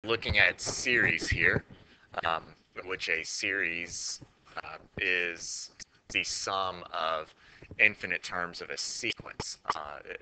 Looking at series here, um, which a series is the sum of infinite terms of a sequence.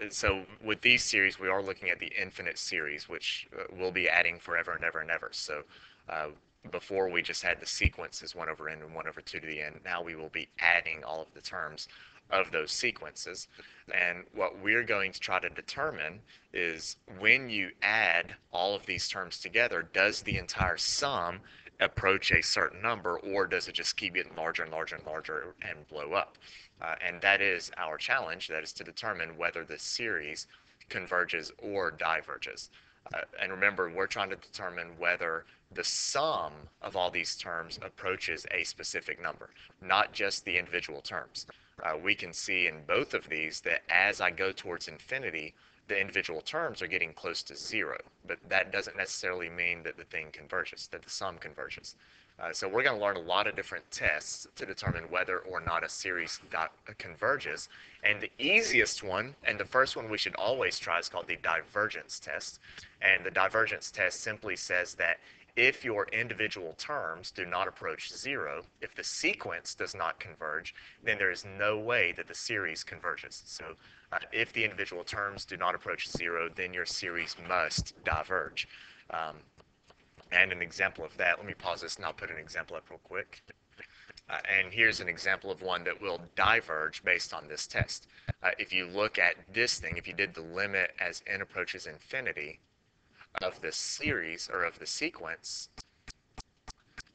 So with these series, we are looking at the infinite series, which we'll be adding forever and ever and ever. So uh, before we just had the sequences 1 over n and 1 over 2 to the n. Now we will be adding all of the terms of those sequences. And what we're going to try to determine is when you add all of these terms together, does the entire sum approach a certain number, or does it just keep getting larger and larger and larger and blow up? And that is our challenge. That is to determine whether the series converges or diverges. And remember, we're trying to determine whether the sum of all these terms approaches a specific number, not just the individual terms. We can see in both of these that as I go towards infinity, the individual terms are getting close to zero, but that doesn't necessarily mean that the thing converges, that the sum converges. So we're going to learn a lot of different tests to determine whether or not a series converges. And the easiest one, and the first one we should always try, is called the divergence test. And the divergence test simply says that if your individual terms do not approach zero, if the sequence does not converge, then there is no way that the series converges. So if the individual terms do not approach zero, then your series must diverge. And an example of that, let me pause this and I'll put an example up real quick. And here's an example of one that will diverge based on this test. If you look at this thing, if you did the limit as n approaches infinity of the series or of the sequence,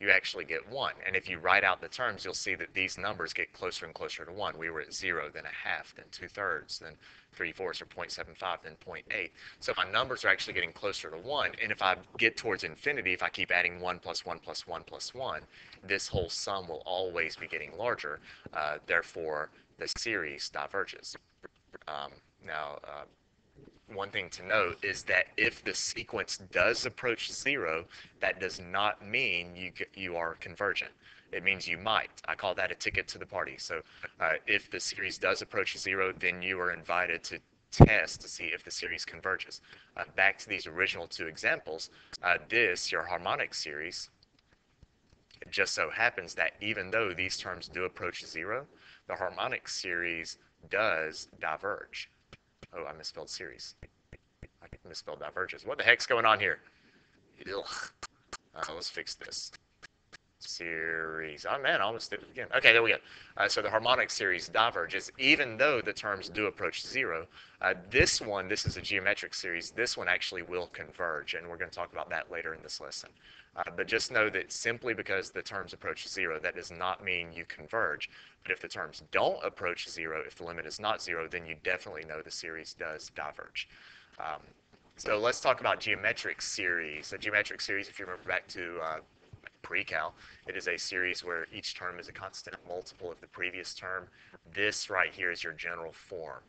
you actually get 1. And if you write out the terms, you'll see that these numbers get closer and closer to 1. We were at 0, then a half, then 2/3, then 3/4, or 0.75, then 0.8. So my numbers are actually getting closer to 1. And if I get towards infinity, if I keep adding 1 plus 1 plus 1 plus 1, this whole sum will always be getting larger. Therefore, the series diverges. Now, one thing to note is that if the sequence does approach 0, that does not mean you are convergent. It means you might. I call that a ticket to the party. So if the series does approach 0, then you are invited to test to see if the series converges. Back to these original two examples, your harmonic series, it just so happens that even though these terms do approach 0, the harmonic series does diverge. Oh, I misspelled series. I misspelled diverges. What the heck's going on here? Ugh. Let's fix this. Series. Oh man, I almost did it again. Okay, there we go. So the harmonic series diverges even though the terms do approach 0. This is a geometric series. This one actually will converge, and we're going to talk about that later in this lesson. But just know that simply because the terms approach 0, that does not mean you converge. But if the terms don't approach 0, if the limit is not 0, then you definitely know the series does diverge. So let's talk about geometric series. A geometric series, if you remember back to pre-cal, it is a series where each term is a constant multiple of the previous term. This right here is your general form.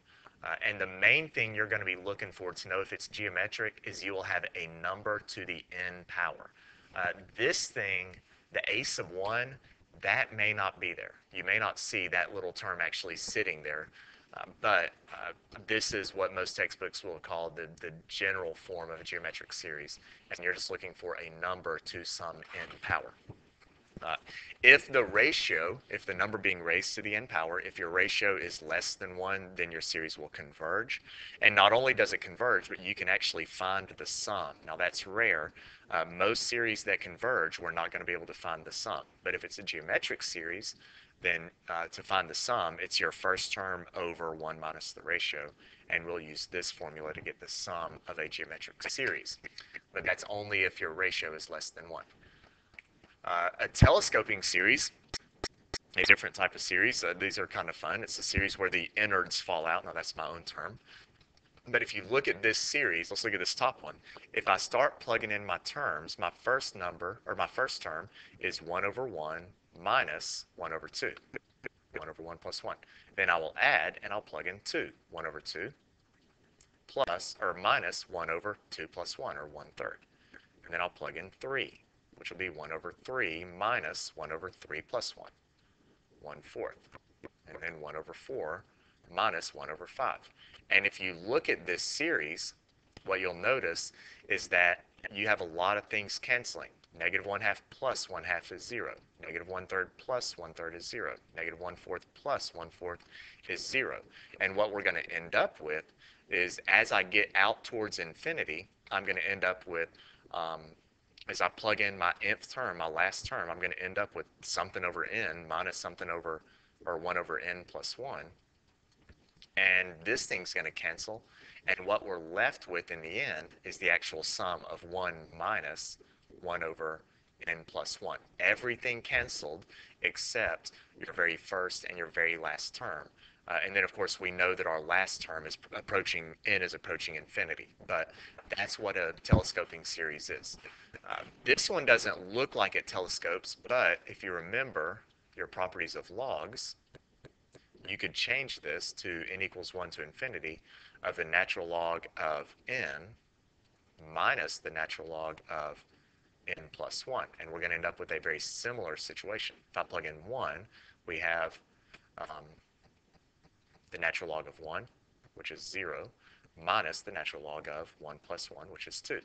And the main thing you're going to be looking for to know if it's geometric is you will have a number to the n power. This thing, the a sub 1, that may not be there. You may not see that little term actually sitting there. But this is what most textbooks will call the general form of a geometric series. And you're just looking for a number to some n power. If the number being raised to the n power, if your ratio is less than 1, then your series will converge. And not only does it converge, but you can actually find the sum. Now that's rare. Most series that converge, we're not going to be able to find the sum. But if it's a geometric series, then to find the sum, it's your first term over 1 minus the ratio. And we'll use this formula to get the sum of a geometric series. But that's only if your ratio is less than 1. A telescoping series, a different type of series. These are kind of fun. It's a series where the innards fall out. Now that's my own term. But if you look at this series, let's look at this top one. If I start plugging in my terms, my first term is 1 over 1 minus 1 over 2. 1 over 1 plus 1. Then I will add and I'll plug in 2. 1 over 2 plus or minus 1 over 2 plus 1, or 1/3. And then I'll plug in 3, which will be 1 over 3 minus 1 over 3 plus 1, 1/4. And then 1 over 4 minus 1 over 5. And if you look at this series, what you'll notice is that you have a lot of things canceling. Negative 1/2 plus 1/2 is 0. Negative 1/3 plus 1/3 is 0. Negative 1/4 plus 1/4 is 0. And what we're going to end up with is, as I get out towards infinity, I'm going to end up with, as I plug in my nth term, my last term, I'm going to end up with something over n minus something over, or 1 over n plus 1. And this thing's going to cancel. And what we're left with in the end is the actual sum of 1 minus 1 over n plus 1. Everything canceled except your very first and your very last term. And then, of course, we know that our last term is approaching, n is approaching infinity. But that's what a telescoping series is. This one doesn't look like it telescopes, but if you remember your properties of logs, you could change this to n equals 1 to infinity of the natural log of n minus the natural log of n plus 1. And we're going to end up with a very similar situation. If I plug in 1, we have the natural log of 1, which is 0, minus the natural log of 1 plus 1, which is 2,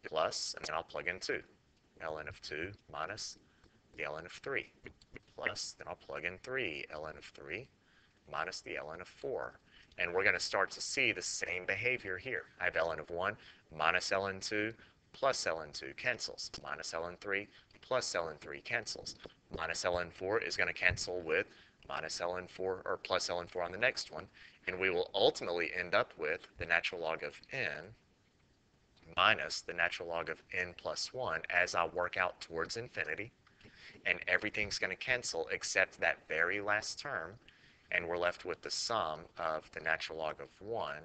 plus, and then I'll plug in 2, ln of 2 minus the ln of 3, plus, then I'll plug in 3, ln of 3 minus the ln of 4. And we're going to start to see the same behavior here. I have ln of 1 minus ln 2 plus ln 2 cancels. Minus ln 3 plus ln 3 cancels. Minus ln 4 is going to cancel with minus ln 4 or plus ln 4 on the next one. And we will ultimately end up with the natural log of n minus the natural log of n plus 1 as I work out towards infinity. And everything's going to cancel except that very last term. And we're left with the sum of the natural log of 1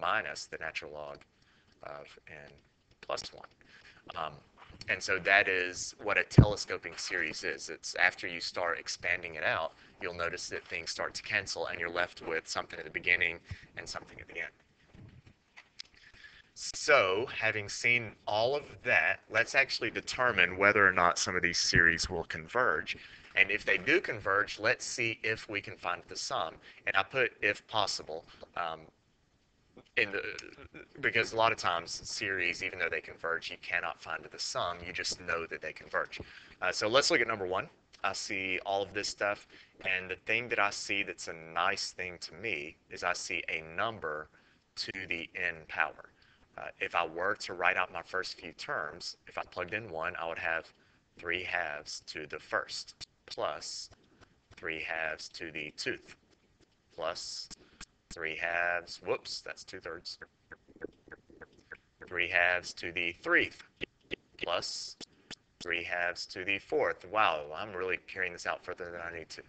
minus the natural log of n plus 1. And so that is what a telescoping series is. It's after you start expanding it out, you'll notice that things start to cancel and you're left with something at the beginning and something at the end. So, having seen all of that, let's actually determine whether or not some of these series will converge. And if they do converge, let's see if we can find the sum. And I put if possible, because a lot of times series, even though they converge, you cannot find the sum. You just know that they converge. So let's look at number 1. I see all of this stuff. And the thing that I see that's a nice thing to me is I see a number to the n power. If I were to write out my first few terms, if I plugged in 1, I would have 3 halves to the first, plus 3 halves to the 2th, plus 3 halves, whoops, that's 2/3, 3 halves to the 3th, plus 3 halves to the 4th. Wow, I'm really carrying this out further than I need to.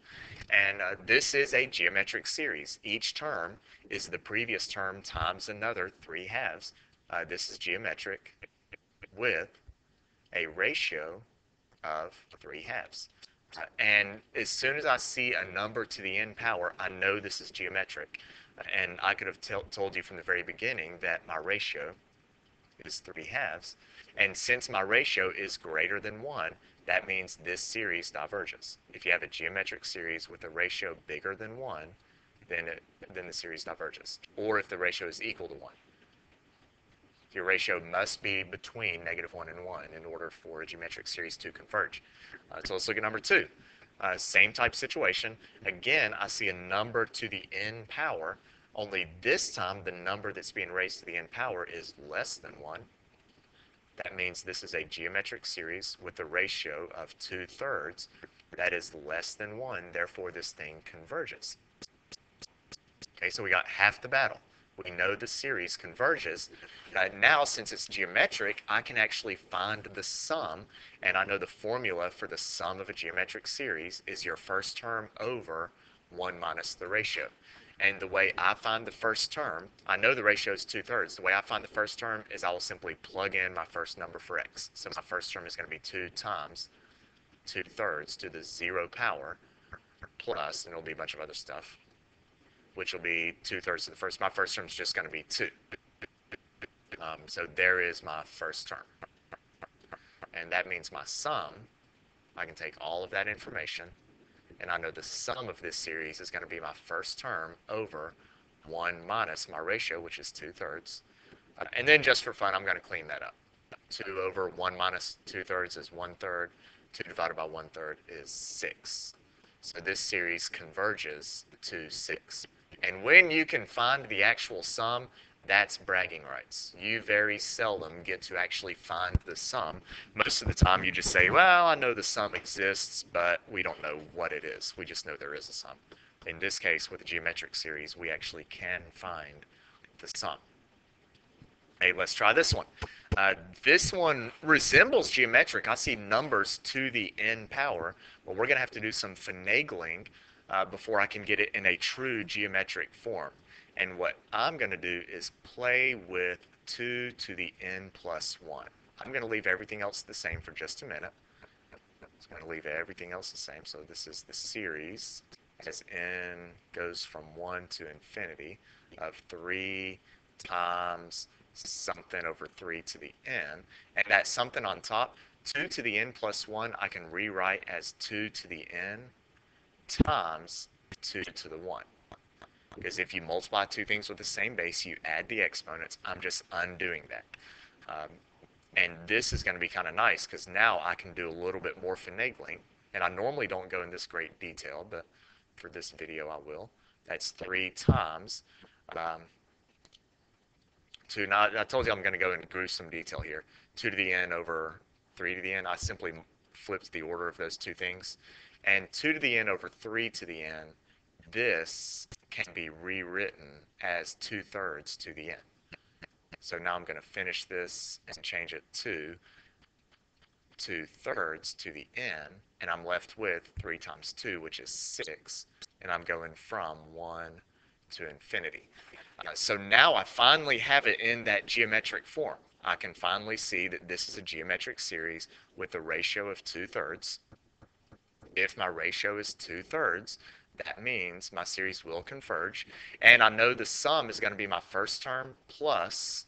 And this is a geometric series. Each term is the previous term times another 3 halves. This is geometric with a ratio of 3 halves. And as soon as I see a number to the n power, I know this is geometric. And I could have told you from the very beginning that my ratio is 3 halves. And since my ratio is greater than 1, that means this series diverges. If you have a geometric series with a ratio bigger than 1, then the series diverges. Or if the ratio is equal to 1. Your ratio must be between -1 and 1 in order for a geometric series to converge. So let's look at number 2. Same type situation. Again, I see a number to the n power, only this time the number that's being raised to the n power is less than 1. That means this is a geometric series with a ratio of 2/3 that is less than 1. Therefore, this thing converges. Okay, so we got half the battle. We know the series converges. Now, since it's geometric, I can actually find the sum, and I know the formula for the sum of a geometric series is your first term over 1 minus the ratio. And the way I find the first term, I know the ratio is 2/3. The way I find the first term is I will simply plug in my first number for x. So my first term is going to be 2 times 2/3 to the 0 power plus, and it'll be a bunch of other stuff, which will be 2/3 of the first. My first term is just going to be 2. So there is my first term. And that means my sum, I can take all of that information, and I know the sum of this series is going to be my first term over 1 minus my ratio, which is 2/3. And then just for fun, I'm going to clean that up. 2 over 1 minus 2/3 is 1/3. 2 divided by 1/3 is 6. So this series converges to 6. And when you can find the actual sum, that's bragging rights. You very seldom get to actually find the sum. Most of the time you just say, well, I know the sum exists, but we don't know what it is. We just know there is a sum. In this case, with the geometric series, we actually can find the sum. Hey, let's try this one. This one resembles geometric. I see numbers to the n power, but we're going to have to do some finagling before I can get it in a true geometric form. And what I'm going to do is play with 2 to the n plus 1. I'm going to leave everything else the same for just a minute. I'm going to leave everything else the same. So this is the series as n goes from 1 to infinity of 3 times something over 3 to the n. And that something on top, 2 to the n plus 1, I can rewrite as 2 to the n times 2 to the 1. Because if you multiply two things with the same base, you add the exponents. I'm just undoing that. And this is going to be kind of nice because now I can do a little bit more finagling. And I normally don't go in this great detail, but for this video I will. That's 3 times 2. Now, I told you I'm going to go into gruesome detail here. 2 to the n over 3 to the n. I simply flipped the order of those two things. And 2 to the n over 3 to the n, this can be rewritten as 2/3 to the n. So now I'm going to finish this and change it to 2/3 to the n, and I'm left with 3 times 2, which is 6, and I'm going from 1 to infinity. So now I finally have it in that geometric form. I can finally see that this is a geometric series with a ratio of 2/3. If my ratio is 2/3, that means my series will converge. And I know the sum is going to be my first term plus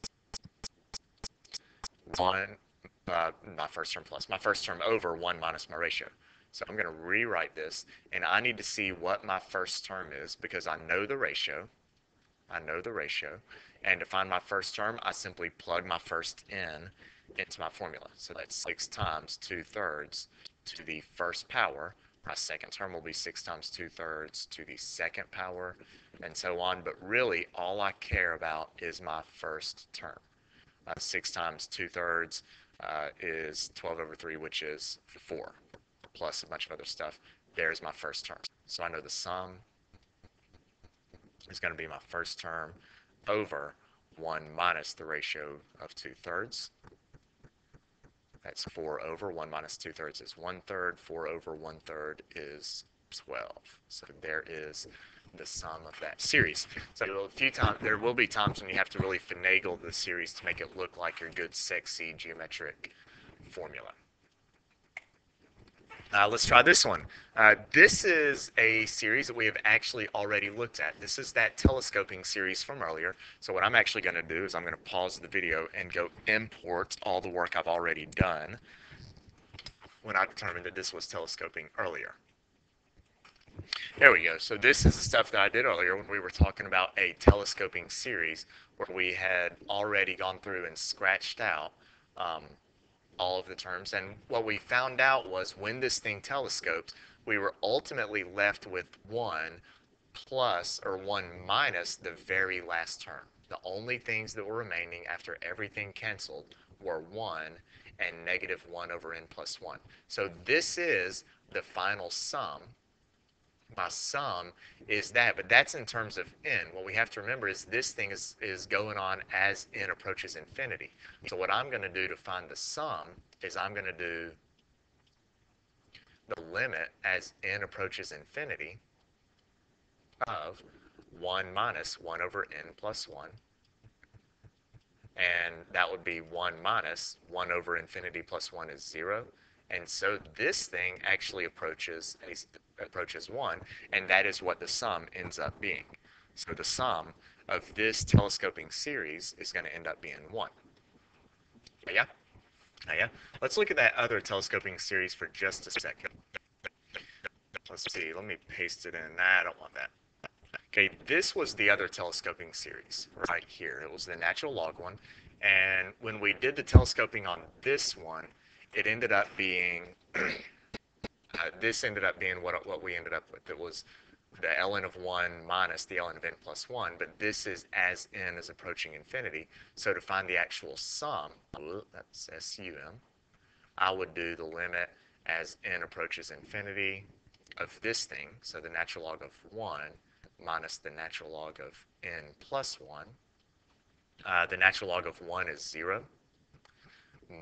1, my first term over 1 minus my ratio. So I'm going to rewrite this, and I need to see what my first term is because I know the ratio. And to find my first term, I simply plug my first n into my formula. So that's 6 times 2/3 to the first power. My second term will be 6 times 2/3 to the second power, and so on. But really, all I care about is my first term. 6 times 2/3 is 12 over 3, which is 4, plus a bunch of other stuff. There's my first term. So I know the sum is going to be my first term over 1 minus the ratio of 2/3. That's 4 over 1 minus 2/3 is 1/3. 4 over 1/3 is 12. So there is the sum of that series. So there will be times when you have to really finagle the series to make it look like your good, sexy geometric formula. Let's try this one. This is a series that we have actually already looked at. This is that telescoping series from earlier. So what I'm actually going to do is I'm going to pause the video and go import all the work I've already done when I determined that this was telescoping earlier. There we go. So this is the stuff that I did earlier when we were talking about a telescoping series where we had already gone through and scratched out all of the terms. And what we found out was when this thing telescoped, we were ultimately left with 1 plus or 1 minus the very last term. The only things that were remaining after everything canceled were 1 and negative 1 over n plus 1. So this is the final sum. My sum is that, but that's in terms of n. What we have to remember is this thing is going on as n approaches infinity. So what I'm going to do to find the sum is I'm going to do the limit as n approaches infinity of 1 minus 1 over n plus 1. And that would be 1 minus 1 over infinity plus 1 is 0. And so this thing actually approaches 1, and that is what the sum ends up being. So the sum of this telescoping series is going to end up being 1. Yeah? Yeah? Let's look at that other telescoping series for just a second. Let's see. Let me paste it in. I don't want that. Okay, this was the other telescoping series right here. It was the natural log one. And when we did the telescoping on this one, it ended up being, this ended up being what we ended up with. It was the ln of 1 minus the ln of n plus 1, but this is as n is approaching infinity. So to find the actual sum, that's SUM, I would do the limit as n approaches infinity of this thing, so the natural log of 1 minus the natural log of n plus 1. The natural log of 1 is 0,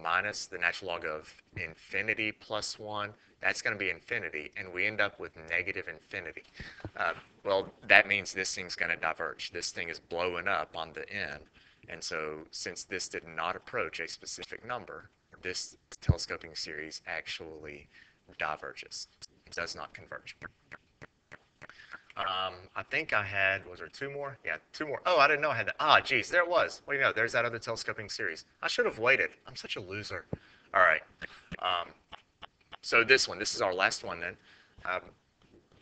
minus the natural log of infinity plus 1. That's going to be infinity, and we end up with negative infinity. Well, that means this thing's going to diverge. This thing is blowing up on the end, and so since this did not approach a specific number, this telescoping series actually diverges. It does not converge. I think I had, was there two more? Yeah, two more. Oh, I didn't know I had that. Ah, geez, there it was. Well, you know, there's that other telescoping series. I should have waited. I'm such a loser. All right. So this one, this is our last one then. Um,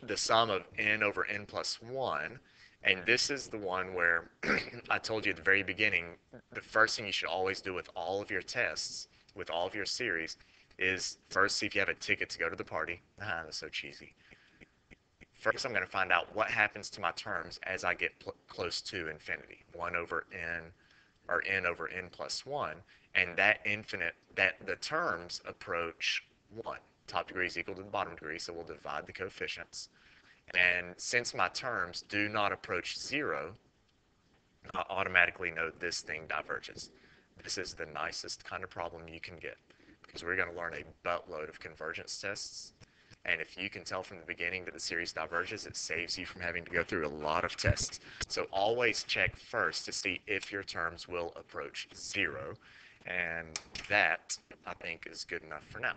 the sum of n over n plus 1. And this is the one where I told you at the very beginning, the first thing you should always do with all of your tests, with all of your series, is first see if you have a ticket to go to the party. Ah, that's so cheesy. First, I'm going to find out what happens to my terms as I get close to infinity, 1 over n, or n over n plus 1, and that the terms approach 1. Top degree is equal to the bottom degree, so we'll divide the coefficients. And since my terms do not approach 0, I automatically know this thing diverges. This is the nicest kind of problem you can get, because we're going to learn a buttload of convergence tests. And if you can tell from the beginning that the series diverges, it saves you from having to go through a lot of tests. So always check first to see if your terms will approach 0. And that, I think, is good enough for now.